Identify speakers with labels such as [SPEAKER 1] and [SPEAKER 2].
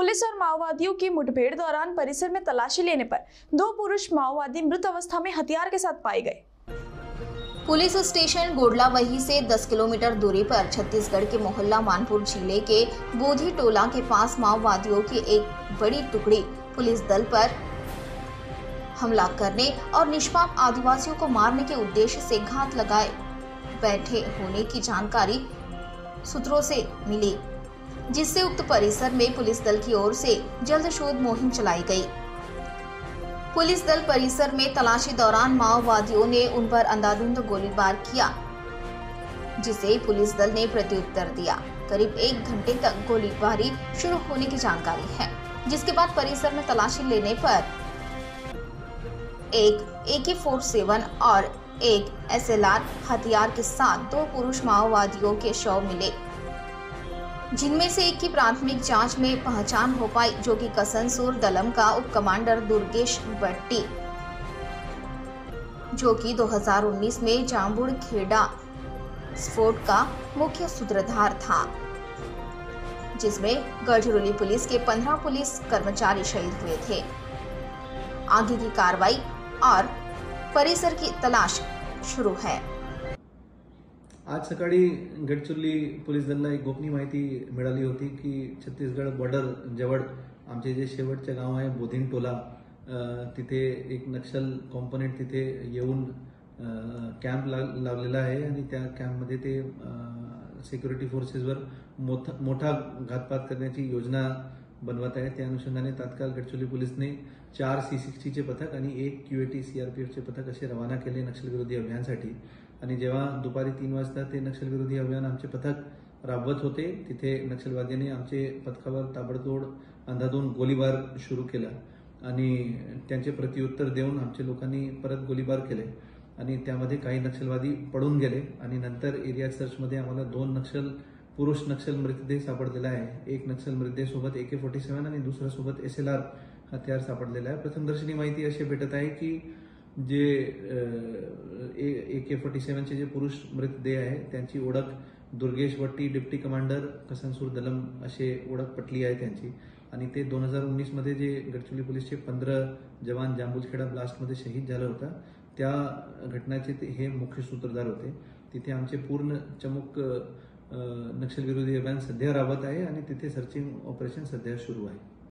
[SPEAKER 1] Police और माओवादियों की मुठभेड़ दौरान परिसर में तलाशी लेने पर 2 पुरुष माओवादी मृत अवस्था में हथियार के साथ पाए गए।
[SPEAKER 2] पुलिस स्टेशन गोडलावही से 10 किलोमीटर दूरी पर छत्तीसगढ़ के मोहल्ला मानपुर जिले के बोधी टोला के पास माओवादियों की एक बड़ी टुकड़ी पुलिस दल पर हमला करने और निष्पाप आदिवासियों को मारने के उद्देश्य से घात लगाए बैठे होने की जानकारी सूत्रों से मिली, जिससे उक्त परिसर में पुलिस दल की ओर से जल्द शोध मुहिम चलाई गई। पुलिस दल परिसर में तलाशी दौरान माओवादियों ने उन पर अंधाधुंध गोलीबार किया, जिसे पुलिस दल ने प्रत्युत्तर दिया। करीब 1 घंटे तक गोलीबारी शुरू होने की जानकारी है, जिसके बाद परिसर में तलाशी लेने पर एक AK-47 और एक SLR हथियार के साथ 2 पुरुष माओवादियों के शव मिले, जिनमें से एक की प्राथमिक जांच में पहचान हो पाई, जो कि कसनसूर दलम का उप कमांडर दुर्गेश बट्टी, जो कि 2019 में जाम्बुड़ खेड़ा स्फोट का मुख्य सूत्रधार था, जिसमें गढ़चिरौली पुलिस के 15 पुलिस कर्मचारी शहीद हुए थे। आगे की कार्रवाई और परिसर की तलाश शुरू है।
[SPEAKER 3] आज सकाळी गडचिरोली पोलीस दलाला एक गोपनीय माहिती मिळाली होती की छत्तीसगड बॉर्डर जवळ आमचे जे शेवटचे गाव आहे बोधीन टोला, तिथे एक नक्षल कॉम्पोनेंट तिथे येऊन कॅम्प लावलेला आहे आणि त्या कॅम्पमध्ये ते सिक्युरिटी फोर्सेसवर मोठा घातपात करण्याची योजना बनवत आहे। त्या अनुषंगाने तात्काळ गडचिरोली पोलिसने 4 C60चे पथक आणि 1 QAT CRPFचे पथक असे रवाना केले नक्षलविरोधी अभियानासाठी। आणि जेव्हा दुपारी 3 वाजता ते नक्षलविरोधी अभियान आमचे पथक राबवत होते, तिथे नक्षलवाद्यांनी आमचे पथकावर ताबडतोड अंधाधुंद गोळीबार सुरू केला आणि त्यांचे प्रत्युत्तर देऊन आमच्या लोकांनी परत गोळीबार केले आणि त्यामध्ये काही नक्षलवादी पडून गेले आणि नंतर एरिया सर्चमध्ये आम्हाला 2 पुरुष नक्षल मृतदेह सापडलेला आहे। एक नक्षल मृतदेह सोबत AK-47 आणि दुसरा सोबत SLR हथियार सापडलेला आहे। प्रथमदर्शनी माहिती अशी भेटत आहे की जे AK-47चे जे पुरुष मृतदेह आहे त्यांची ओळख दुर्गेश बट्टी डिप्टी कमांडर कसनसूर दलम असे ओळख पटली आहे त्यांची आणि ते 2019 मध्ये जे गडचिरोली पोलीसचे 15 जवान जांबुलखेडा ब्लास्टमध्ये शहीद झाला होता, त्या घटनाचे ते हे मुख्य सूत्रधार होते। तिथे आमचे पूर्ण चमूक नक्षलविरोधी अभियान सध्या राबत आहे आणि तिथे सर्चिंग ऑपरेशन सध्या सुरू आहे।